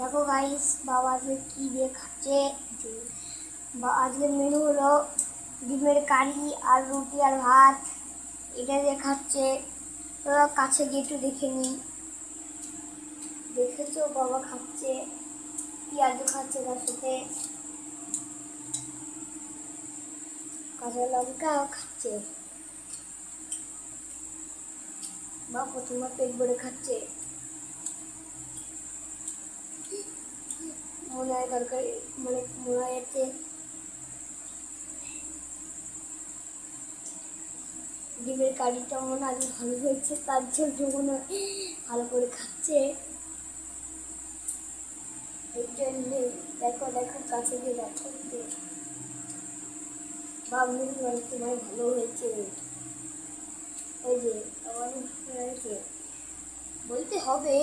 দেখো গাইস, বাবা আজকে কি দিয়ে খাচ্ছে। আজকে মেনু হলো ডিমের কারি আর রুটি আর ভাত, এটা দিয়ে খাচ্ছে। তোরা কাছে গিয়ে একটু দেখে নি। দেখেছো বাবা খাচ্ছে, পেঁয়াজও খাচ্ছে, তার সাথে কাঁচা লঙ্কাও খাচ্ছে। বা প্রথমবার পেট ভরে খাচ্ছে, মনে হয় তরকারি মানে মনে হয় যাচ্ছে ডিমের কারিটা মনে হয় ভালো হয়েছে, তার জন্য মনে হয় ভালো করে খাচ্ছে। এই জন্যে দেখো দেখো কাছে গিয়ে দেখো, ভাবলি তোমার ভালো হয়েছে। ওই যে আমার হয়েছে বলতে হবে,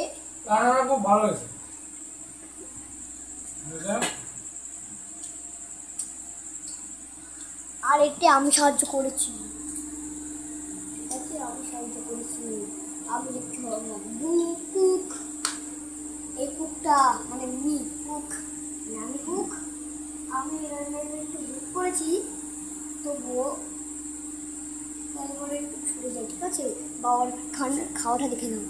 খুব ভালো হয়েছে। আর এতে আমি সাহায্য করেছি, ঠিক আছে? আমি সাহায্য করেছি। আমি লিখতে হবে কুক, এই কুকটা মানে মি কুক, আমি কুক। আমি একটু হেল্প করেছি, তবুও তারপরে একটু ছুটে যাই, ঠিক আছে? বাবার খাওয়াটা দেখে নাও।